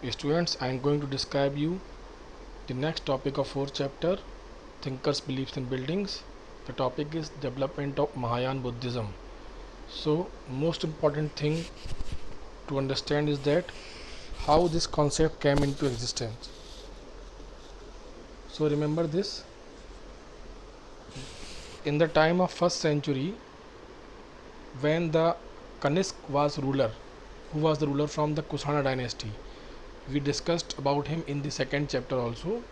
Students, I am going to describe you the next topic of fourth chapter, Thinkers' Beliefs in Buildings. The topic is development of Mahayana Buddhism. So, most important thing to understand is that how this concept came into existence. So, remember this. In the time of first century, when the Kanishk was ruler, who was the ruler from the Kusana dynasty, we discussed about him in the second chapter also.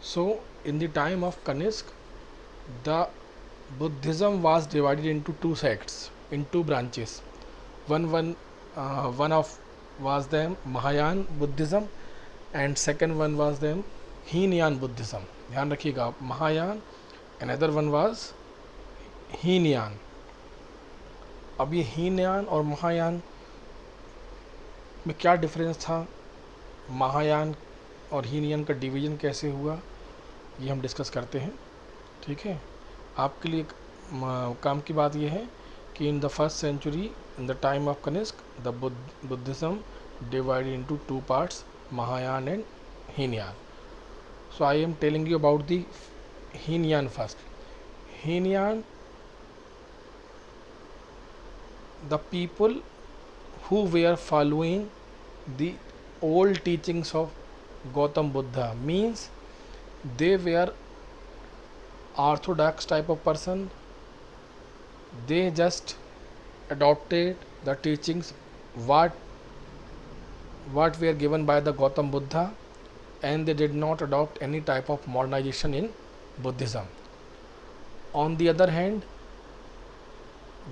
So, in the time of Kanishk, the Buddhism was divided into two sects, in two branches. One of was them Mahayana Buddhism, and second one was them Hinayan Buddhism. ध्यान रखिएगा, Mahayana, another one was Hinayana. अब ये हीनयान और महायान में क्या difference था, महायान और हीनयान का डिवीजन कैसे हुआ, ये हम डिस्कस करते हैं. ठीक है, आपके लिए काम की बात यह है कि in the first century, in the time of Kanishka, the Buddhism divided into two parts, Mahayana and Hinayana. So I am telling you about the Hinayana first. Hinayana, the people who were following the old teachings of Gautam Buddha, means they were orthodox type of person. They just adopted the teachings what were given by the Gautam Buddha, and they did not adopt any type of modernization in Buddhism. On the other hand,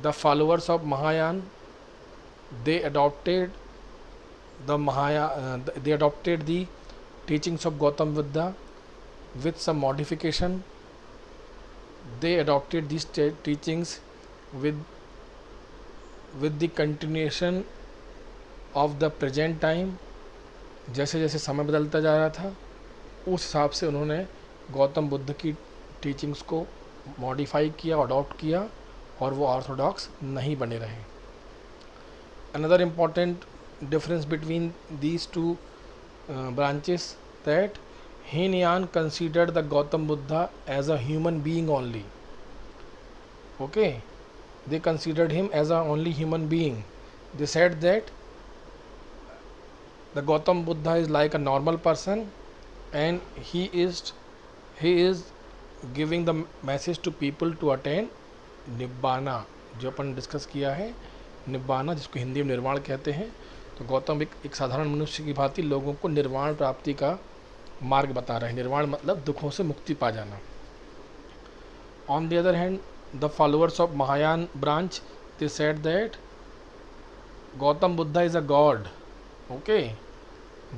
the followers of Mahayana, they adopted the teachings of Gautam Buddha with some modification. They adopted these teachings with the continuation of the present time. जैसे जैसे समय बदलता जा रहा था, उस हिसाब से उन्होंने गौतम बुद्ध की टीचिंग्स को मॉडिफाई किया, अडॉप्ट किया, और वो ऑर्थोडॉक्स नहीं बने रहे. Another important difference between these two branches that Hinayan considered the Gautam Buddha as a human being only. Okay, they considered him as a only human being. They said that the Gautam Buddha is like a normal person, and he is giving the message to people to attain निब्बाना, जो अपन discuss किया है, निब्बाना जिसको हिंदी में निर्वाण कहते हैं. तो गौतम एक साधारण मनुष्य की भांति लोगों को निर्वाण प्राप्ति का मार्ग बता रहे हैं. निर्वाण मतलब दुखों से मुक्ति पा जाना. On the other hand, the followers of Mahayana branch, they said that Gautam Buddha is a god. Okay,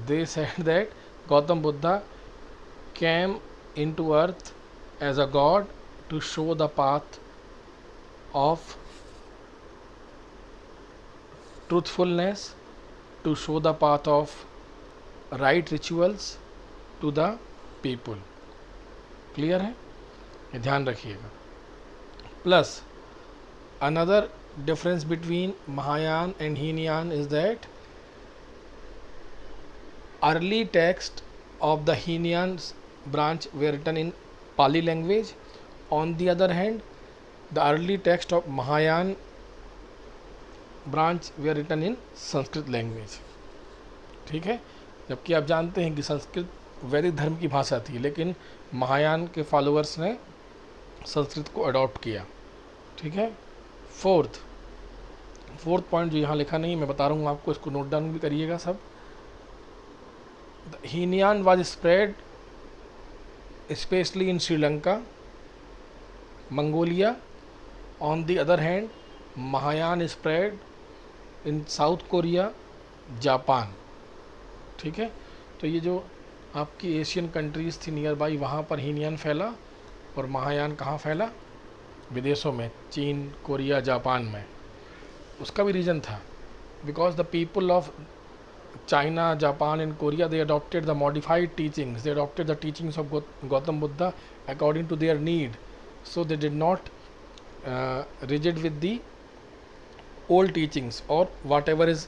they said that Gautam Buddha came into earth as a god to show the path of truthfulness, to show the path of right rituals to the people. Clear है, ये ध्यान रखिएगा. Plus another difference between Mahayana and Hinayana is that early text of the Hinayan branch were written in Pali language. On the other hand, the early text of Mahayana branch were written in Sanskrit language. ठीक है, जबकि आप जानते हैं कि संस्कृत वैदिक धर्म की भाषा थी, लेकिन महायान के फॉलोअर्स ने संस्कृत को अडॉप्ट किया. ठीक है. फोर्थ पॉइंट जो यहाँ लिखा नहीं, मैं बता रहा हूँ आपको, इसको नोट डाउन भी करिएगा सब. Hinayana was spread specially in Sri Lanka, Mongolia. On the other hand, Mahayana spread in South Korea, Japan. ठीक है, तो ये जो आपकी एशियन कंट्रीज़ थी नियर बाई, वहाँ पर हीनयान फैला, और महायान कहाँ फैला, विदेशों में, चीन, कोरिया, जापान में. उसका भी रीज़न था, because the people of China, Japan and Korea, they adopted the modified teachings, they adopted the teachings of Gautam Buddha according to their need. So they did not rigid with the old teachings or whatever is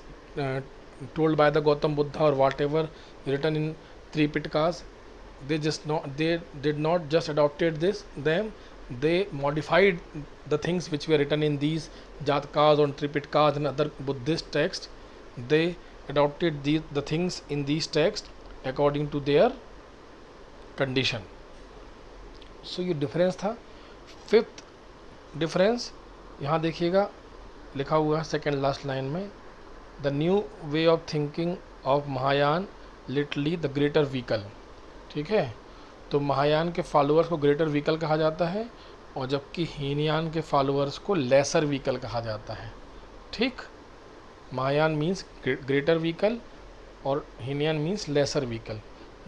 told by the Gautam Buddha or whatever written in Tripitakas, they did not just adopted them, they modified the things which were written in these Jatakas or Tripitakas and other Buddhist texts. They adopted the things in these texts according to their condition. सो ये difference था. Fifth difference यहाँ देखिएगा लिखा हुआ है second last line में, the new way of thinking of Mahayana literally the greater vehicle. ठीक है, तो महायान के फॉलोअर्स को ग्रेटर व्हीकल कहा जाता है और जबकि हीनयान के फॉलोअर्स को लेसर व्हीकल कहा जाता है. ठीक, महायान मीन्स ग्रेटर व्हीकल और Hinayana means laser vehicle.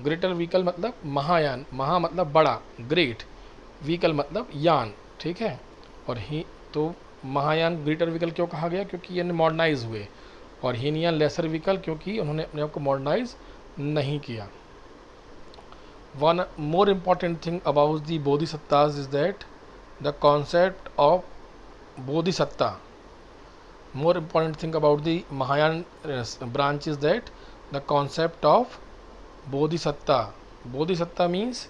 Greater vehicle मतलब महायान, महा मतलब बड़ा, ग्रेट, व्हीकल मतलब यान. ठीक है, और ही तो महायान ग्रेटर व्हीकल क्यों कहा गया, क्योंकि ये मॉडर्नाइज हुए, और हीनयान लेसर व्हीकल क्योंकि उन्होंने अपने आप को मॉडर्नाइज नहीं किया. One more important thing about the bodhisattas is that the concept of bodhisatta. More important thing about the Mahayana branch is that the concept of Bodhisatta. Bodhisatta means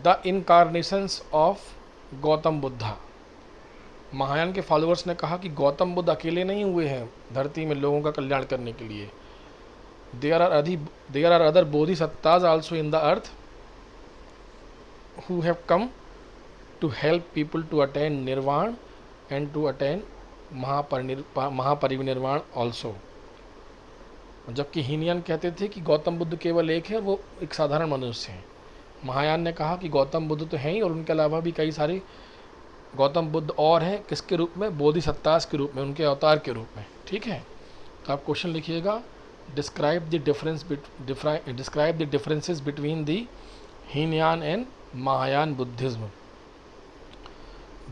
the incarnations of Gautam Buddha. Mahayana के followers ने कहा कि गौतम बुद्ध अकेले नहीं हुए हैं धरती में लोगों का कल्याण करने के लिए. There are other bodhisattas also in the earth who have come to help people to attain nirvana and to attain Mahaparinirvan also. जबकि हीनयान कहते थे कि गौतम बुद्ध केवल एक है, वो एक साधारण मनुष्य हैं. महायान ने कहा कि गौतम बुद्ध तो हैं ही और उनके अलावा भी कई सारे गौतम बुद्ध और हैं. किसके रूप में, बोधिसत्तास के रूप में, उनके अवतार के रूप में. ठीक है, तो आप क्वेश्चन लिखिएगा, describe the differences between the Hinayana and Mahayana Buddhism.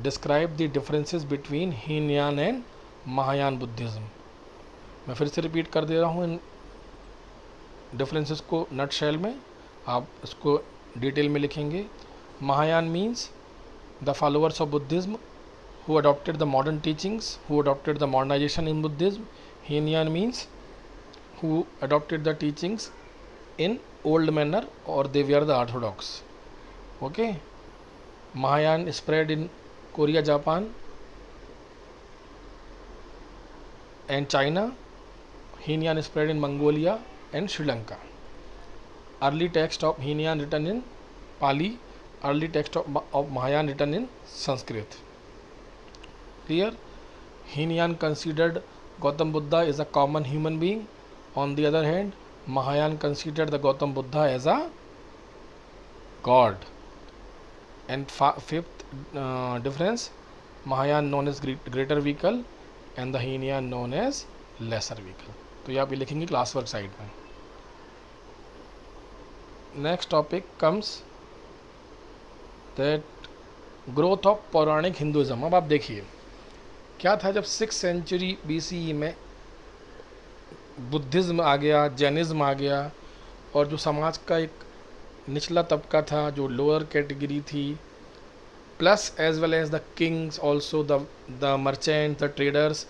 Describe the differences between Hinayana and Mahayana Buddhism. मैं फिर से रिपीट कर दे रहा हूँ इन डिफरेंसेस को नटशेल में, आप इसको डिटेल में लिखेंगे. Mahayana means the followers of Buddhism who adopted the modern teachings, who adopted the modernisation in Buddhism. Hinayana means who adopted the teachings in old manner और they were the orthodox. Okay, Mahayana spread in Korea, Japan and China. Heenyan spread in Mongolia and Sri Lanka. Early text of Heenyan written in Pali, early text of Mahayana written in Sanskrit. Clear? Heenyan considered Gautam Buddha as a common human being. On the other hand, Mahayana considered the Gautam Buddha as a god. And fifth difference, Mahayana known as greater vehicle and the Heenyan known as lesser vehicle. तो ये आप ये लिखेंगे class work side में. Next topic comes that growth of पौराणिक Hinduism. अब आप देखिए क्या था जब 6th सेंचुरी BCE में बुद्धिज़्म आ गया, जैनिज़्म आ गया, और जो समाज का एक निचला तबका था, जो लोअर कैटेगरी थी, plus as well as the kings also, the merchants, the traders,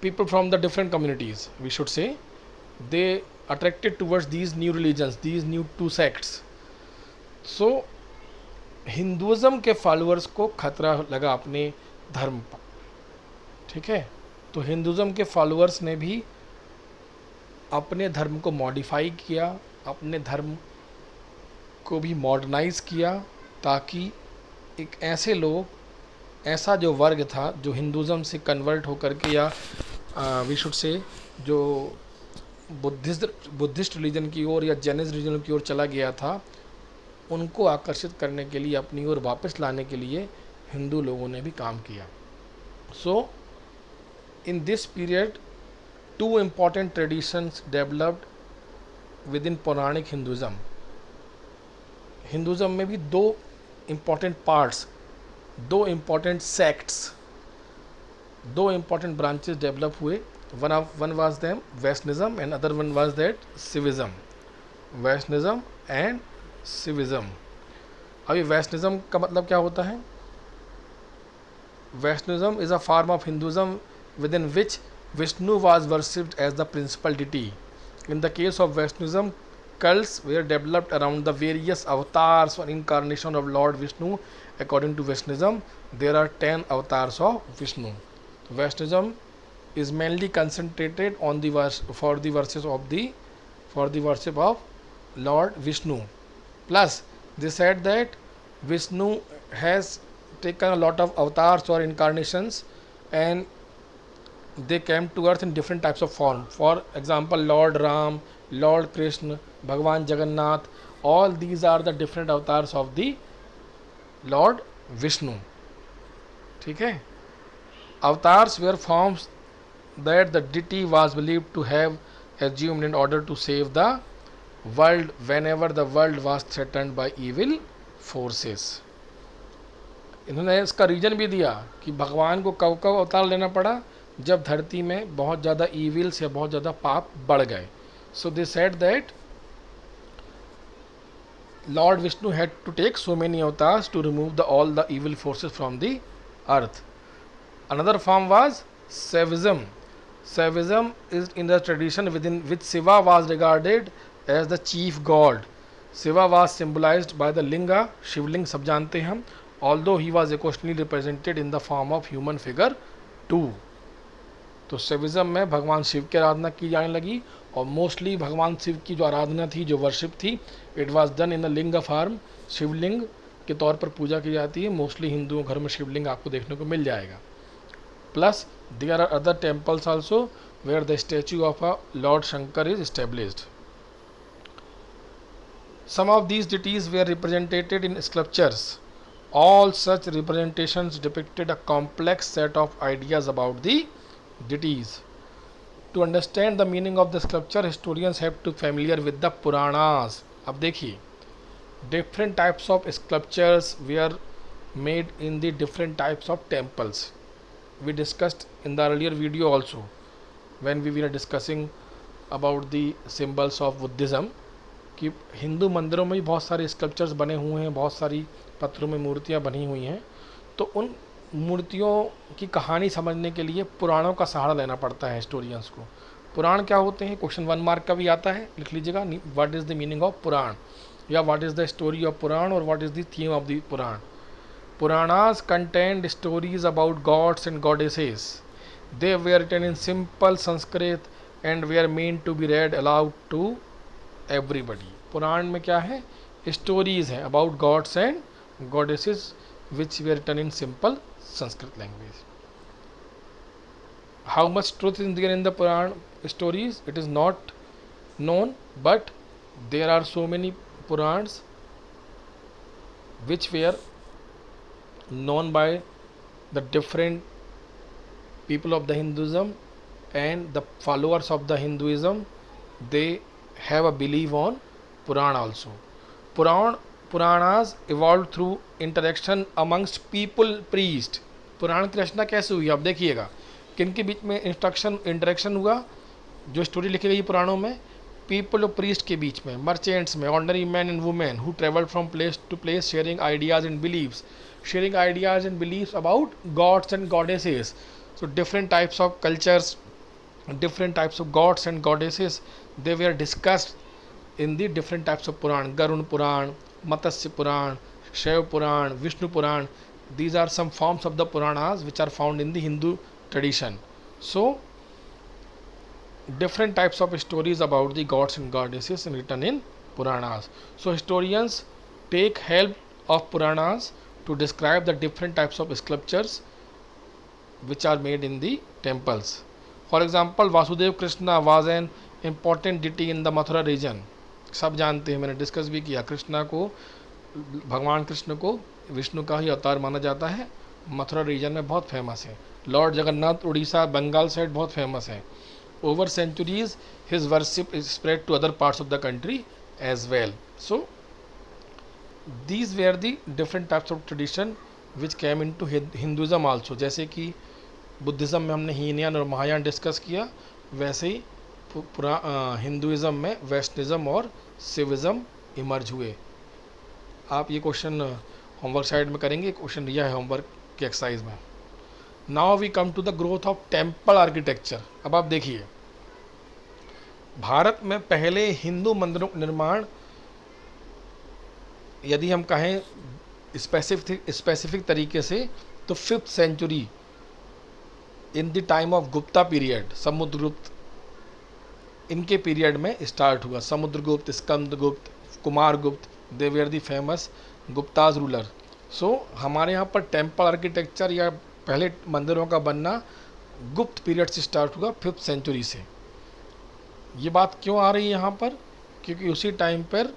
people from the different communities, we should say, they attracted towards these new religions, these new two sects. So Hinduism के followers को खतरा लगा अपने धर्म पर. ठीक है, तो हिंदुज़म के फॉलोअर्स ने भी अपने धर्म को मॉडिफाई किया, अपने धर्म को भी मॉडर्नाइज किया, ताकि एक ऐसे लोग, ऐसा जो वर्ग था जो हिंदुज़म से कन्वर्ट होकर के, या वी शुड से जो बुद्धिस्ट रिलीजन की ओर या जैनिज़ रिलीजन की ओर चला गया था, उनको आकर्षित करने के लिए, अपनी ओर वापस लाने के लिए हिंदू लोगों ने भी काम किया. So in this period 2 important traditions developed within Puranic Hinduism. Hinduism में भी 2 important parts, 2 important sects, 2 important branches develop हुए. One was them Vaishnavism and other one was that Shaivism. Vaishnavism and Shaivism. अभी वैष्णिज्म का मतलब क्या होता है? Vaishnavism is a form of Hinduism within which Vishnu was worshipped as the principal deity. In the case of Vaishnavism, cults were developed around the various avatars or incarnation of Lord Vishnu. According to Vaishnavism, there are 10 avatars of Vishnu. Vaishnavism is mainly concentrated on the for the worship of Lord Vishnu. Plus, they said that Vishnu has taken a lot of avatars or incarnations, and they came to earth in different types of form. For example, Lord Ram, Lord Krishna, Bhagwan Jagannath, all these are the different avatars of the Lord Vishnu. ठीक है. Avatars were forms that the deity was believed to have assumed in order to save the world whenever the world was threatened by evil forces. इन्होंने इसका reason भी दिया कि भगवान को कब कब अवतार लेना पड़ा, जब धरती में बहुत ज़्यादा ईविल्स या बहुत ज़्यादा पाप बढ़ गए. So they said that lord Vishnu had to take so many avatars to remove the all the evil forces from the earth. Another form was Saivism. Saivism is in the tradition within which Shiva was regarded as the chief god. Shiva was symbolized by the linga, शिवलिंग सब जानते हैं हम, although he was occasionally represented in the form of human figure too. तो Saivism में भगवान शिव की आराधना की जाने लगी, और मोस्टली भगवान शिव की जो आराधना थी, जो वर्शिप थी, it was done in the linga form. Shivling के तौर पर पूजा की जाती है. मोस्टली हिंदुओं घर में शिवलिंग आपको देखने को मिल जाएगा. Plus there are other temples also where the statue of a lord Shankar is established. Some of these deities were represented in sculptures. All such representations depicted a complex set of ideas about the deities. To understand the meaning of the sculpture, historians have to familiar with the Puranas. अब देखिए, different types of sculptures were made in the different types of temples. We discussed in the earlier video also when we were discussing about the symbols of Buddhism कि हिंदू मंदिरों में भी बहुत सारे sculptures बने हुए हैं, बहुत सारी पत्थरों में मूर्तियाँ बनी हुई हैं. तो उन मूर्तियों की कहानी समझने के लिए पुराणों का सहारा लेना पड़ता है हिस्टोरियंस को. पुराण क्या होते हैं, क्वेश्चन 1 मार्क का भी आता है, लिख लीजिएगा. What is the meaning of Purana, या what is the story of Purana, और what is the theme of the Purana. Puranas contained stories about gods and goddesses. They were written in simple Sanskrit and we are meant to be read aloud to everybody. Purana में क्या है, stories हैं about gods and goddesses which were written in simple Sanskrit language. How much truth is there in the Purana stories, it is not known, but there are so many Purans which were known by the different people of the Hinduism, and the followers of the Hinduism, they have a belief on Puran also. Puranas evolved through interaction amongst people priest. पुराण की रचना कैसे हुई, आप देखिएगा किन के बीच में interaction हुआ. जो स्टोरी लिखी गई पुराणों में, पीपल और प्रीस्ट के बीच में, मर्चेंट्स में, ordinary man and women who travelled from place to place sharing ideas and beliefs about gods and goddesses. So different types of cultures, different types of gods and goddesses, they were discussed in the different types of Puran. Garun Puran, Matsya Puran, Shiv Puran, Vishnu Puran. These are some forms of the Puranas which are found in the Hindu tradition. So different types of stories about the gods and goddesses written in Puranas. So historians take help of Puranas to describe the different types of sculptures which are made in the temples. For example, Vasudev Krishna was an important deity in the Mathura region. सब जानते हैं, मैंने discuss भी किया. कृष्णा को, भगवान कृष्ण को विष्णु का ही अवतार माना जाता है. मथुरा रीजन में बहुत फेमस है. लॉर्ड जगन्नाथ उड़ीसा बंगाल साइड बहुत फेमस है. Over centuries his worship is spread to other parts of the country as well. So these were the different types of tradition which came into Hinduism also. जैसे कि Buddhism में हमने हीनयान और Mahayana discuss किया, वैसे ही Hinduism में वैष्णविज़्म और शिविज़्म emerge हुए. आप ये क्वेश्चन होमवर्क साइड में करेंगे, क्वेश्चन दिया है होमवर्क के एक्सरसाइज में. Now we come to the growth of temple architecture. अब आप देखिए, भारत में पहले हिंदू मंदिरों का निर्माण, यदि हम कहें स्पेसिफिक तरीके से, तो 5th century in the time of Gupta period, Samudragupta, इनके पीरियड में स्टार्ट हुआ। Samudragupta, Skandagupta, Kumaragupta, they were the famous Guptas ruler. So हमारे यहाँ पर टेम्पल आर्किटेक्चर या पहले मंदिरों का बनना गुप्त पीरियड से स्टार्ट हुआ, 5th सेंचुरी से। ये बात क्यों आ रही है यहाँ पर? क्योंकि उसी टाइम पर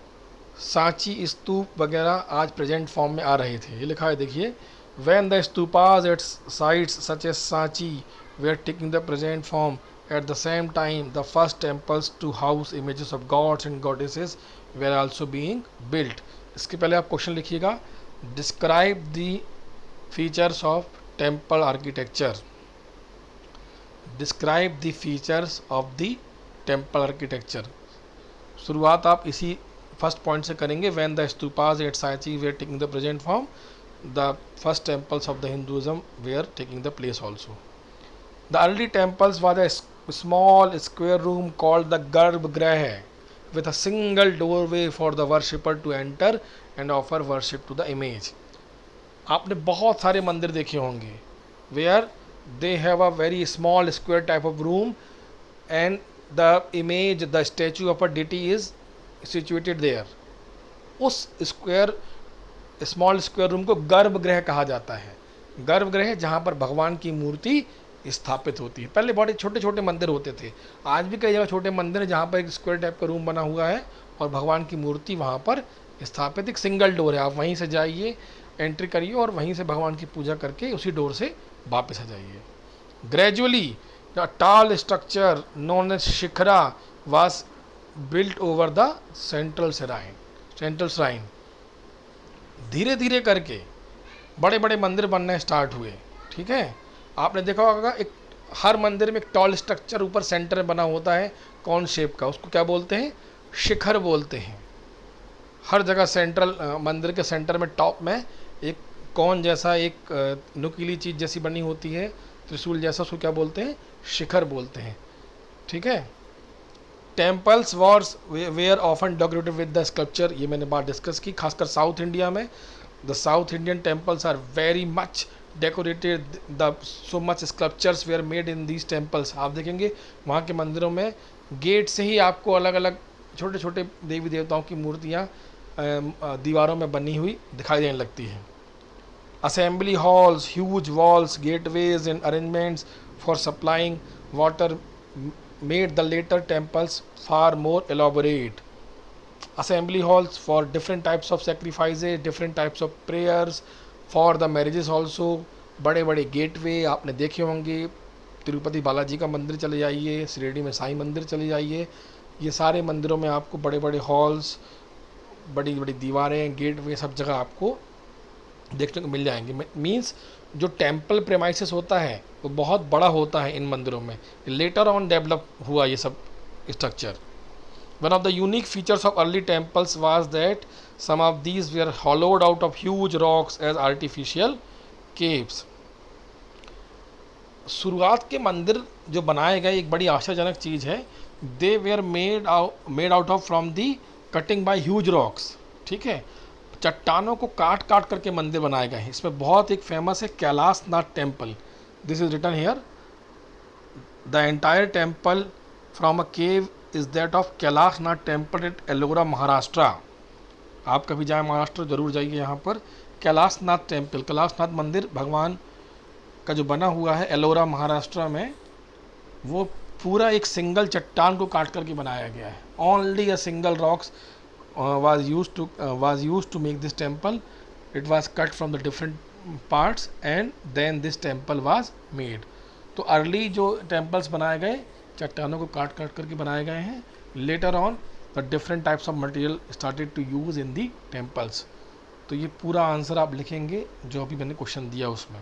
सांची स्तूप वगैरह आज प्रेजेंट फॉर्म में आ रहे थे। ये लिखा है, देखिए, when the stupas at sites such as Sanchi were taking the present form, at the same time the first temples to house images of gods and goddesses were also being built. इसके पहले आप क्वेश्चन लिखिएगा, describe the features of temple architecture. Describe the features of the temple architecture. शुरुआत आप इसी first point से करेंगे, when the stupas at Sanchi were taking the present form, the first temples of the Hinduism were taking the place also. The early temples was a small square room called the garbhagriha with a single doorway for the worshipper to enter and offer worship to the image। आपने बहुत सारे मंदिर देखे होंगे where they have a very small square type of room and the image, the statue of a deity is situated there। उस small square room को गर्भगृह कहा जाता है। गर्भगृह जहाँ पर भगवान की मूर्ति स्थापित होती है। पहले बड़े छोटे छोटे मंदिर होते थे, आज भी कई जगह छोटे मंदिर हैं जहाँ पर एक स्क्वायर टाइप का रूम बना हुआ है और भगवान की मूर्ति वहाँ पर स्थापित, एक सिंगल डोर है। आप वहीं से जाइए, एंट्री करिए और वहीं से भगवान की पूजा करके उसी डोर से वापस आ जाइए। Gradually the tall structure known as shikhara was built over the central shrine. धीरे धीरे करके बड़े बड़े मंदिर बनने स्टार्ट हुए। ठीक है, आपने देखा होगा एक हर मंदिर में एक टॉल स्ट्रक्चर ऊपर सेंटर में बना होता है, कौन शेप का, उसको क्या बोलते हैं? शिखर बोलते हैं। हर जगह सेंट्रल मंदिर के सेंटर में टॉप में एक कौन जैसा, एक नुकीली चीज़ जैसी बनी होती है, त्रिशूल जैसा, उसको क्या बोलते हैं? शिखर बोलते हैं। ठीक है। Temples was were often decorated with the sculpture, ये मैंने बात डिस्कस की। खासकर साउथ इंडिया में the south Indian temples are very much decorated, the so much sculptures were made in these temples. आप देखेंगे वहाँ के मंदिरों में गेट से ही आपको अलग अलग छोटे छोटे देवी देवताओं की मूर्तियाँ दीवारों में बनी हुई दिखाई देने लगती हैं। Assembly halls, huge walls, gateways and arrangements for supplying water made the later temples far more elaborate। Assembly halls for different types of sacrifices, different types of prayers, for the marriages also। बड़े बड़े gateway आपने देखे होंगे, तिरुपति बालाजी का मंदिर चले जाइए, शिरडी में साईं मंदिर चले जाइए, ये सारे मंदिरों में आपको बड़े बड़े हॉल्स, बड़ी बड़ी दीवारें, गेटवे सब जगह आपको देखने को मिल जाएंगे। मीन्स जो टेम्पल प्रेमाइसिस होता है वो बहुत बड़ा होता है इन मंदिरों में। लेटर ऑन डेवलप हुआ ये सब structure. One of the unique features of early temples was that some of these were hollowed out of huge rocks as artificial caves. शुरुआत के मंदिर जो बनाए गए, एक बड़ी आशाजनक चीज़ है, they were made out of from the cutting by huge rocks. ठीक है, चट्टानों को काट काट करके मंदिर बनाए गए हैं। इसमें बहुत एक फेमस है Kailashnath temple. This is written here, the entire temple from a cave is that of Kailashnath temple at Ellora Maharashtra. आप कभी जाए महाराष्ट्र जरूर जाइए यहाँ पर। Kailashnath temple, Kailashnath मंदिर भगवान का जो बना हुआ है एलोरा महाराष्ट्र में, वो पूरा एक सिंगल चट्टान को काट करके बनाया गया है। Only a single rocks was used to make this temple। It was cut from the different parts and then this temple was made। तो अर्ली जो टेम्पल्स बनाए गए चट्टानों को काट काट करके बनाए गए हैं। Later on the different types of material started to use in the temples. तो ये पूरा आंसर आप लिखेंगे जो अभी मैंने क्वेश्चन दिया उसमें।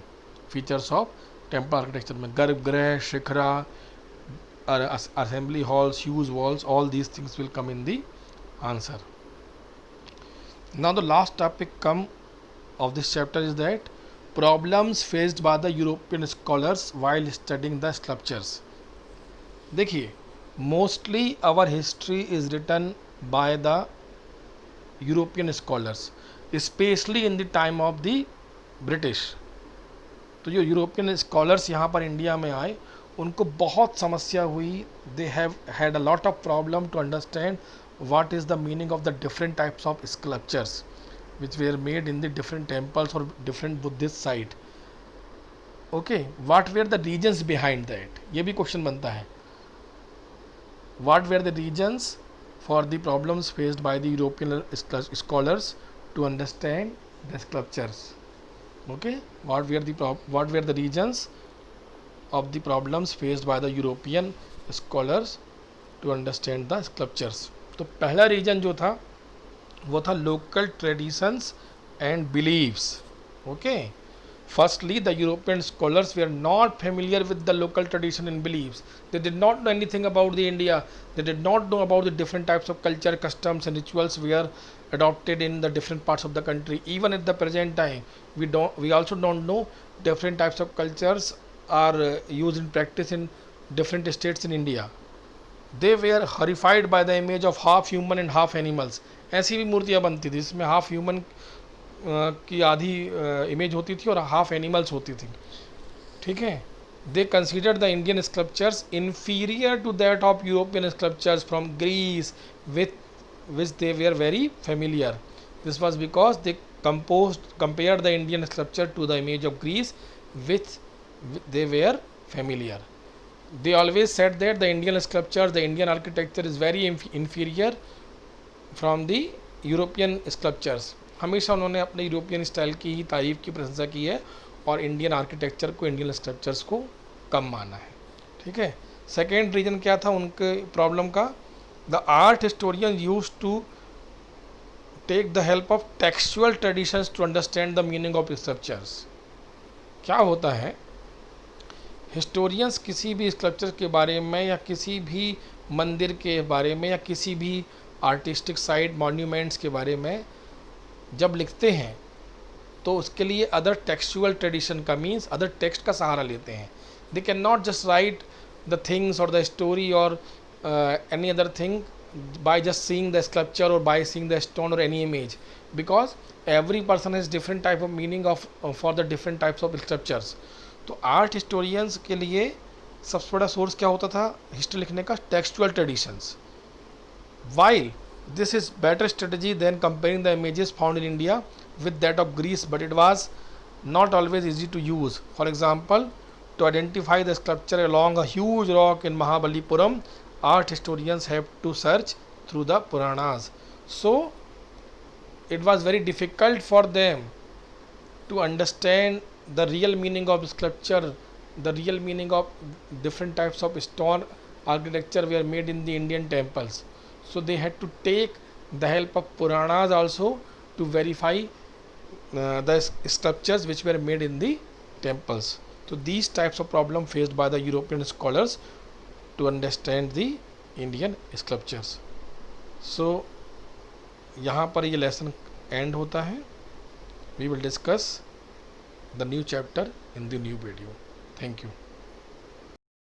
फीचर्स ऑफ टेम्पल आर्किटेक्चर में गर्भगृह, shikhara, assembly halls, huge walls, all these things will come in the answer. Now the last topic come of this chapter is that problems faced by the European scholars while studying the sculptures. देखिए, mostly our history is written by the European scholars, specially in the time of the British. तो जो European scholars यहाँ पर India में आए, उनको बहुत समस्या हुई। They have had a lot of problem to understand what is the meaning of the different types of sculptures which were made in the different temples or different Buddhist site. Okay, what were the reasons behind that? ये भी question बनता है। What were the reasons for the problems faced by the European scholars to understand the sculptures? Okay, what were the reasons of the problems faced by the European scholars to understand the sculptures? तो पहला reason जो था वो था local traditions and beliefs. Okay, firstly the European scholars they are not familiar with the local tradition and beliefs. They did not know anything about the India, they did not know about the different types of culture, customs and rituals they are adopted in the different parts of the country. Even at the present time, we also don't know different types of cultures are used in practice in different states in India. They were horrified by the image of half human and half animals. ऐसी भी मूर्तियाँ बनती थी जिसमें half human की आधी image होती थी और हाफ एनिमल्स होती थी। ठीक है, दे considered the Indian sculptures inferior to that of European sculptures from Greece with which they were very familiar. This was because they compared the Indian sculpture to the image of Greece which they were familiar. They always said that the Indian sculptures, the Indian architecture is very inferior from the European sculptures. हमेशा उन्होंने अपने European style की ही तारीफ की, प्रशंसा की है और इंडियन आर्किटेक्चर को, इंडियन स्कल्पचर्स को कम माना है। ठीक है, सेकेंड रीजन क्या था उनके प्रॉब्लम का? The art historian use to take the help of textual traditions to understand the meaning of sculptures. क्या होता है, हिस्टोरियंस किसी भी स्कल्पचर के बारे में या किसी भी मंदिर के बारे में या किसी भी आर्टिस्टिक साइट, मॉन्यूमेंट्स के बारे में जब लिखते हैं तो उसके लिए अदर टेक्सचुअल ट्रेडिशन का, मीन्स अदर टेक्स्ट का सहारा लेते हैं। They can not just right the things और द स्टोरी और any other thing by just seeing the sculpture or by seeing the stone or any image, because every person has different type of meaning of for the different types of sculptures. तो art historians के लिए सबसे बड़ा source क्या होता था history लिखने का? Textual traditions. While this is better strategy than comparing the images found in India with that of Greece, but it was not always easy to use. For example, to identify the sculpture along a huge rock in Mahabalipuram, art historians have to search through the Puranas. So it was very difficult for them to understand the real meaning of sculpture, the real meaning of different types of stone architecture were made in the Indian temples. So they had to take the help of Puranas also to verify the sculptures which were made in the temples. So these types of problem faced by the European scholars to understand the Indian sculptures. So यहाँ पर ये lesson and होता है. We will discuss the new chapter in the new video. Thank you.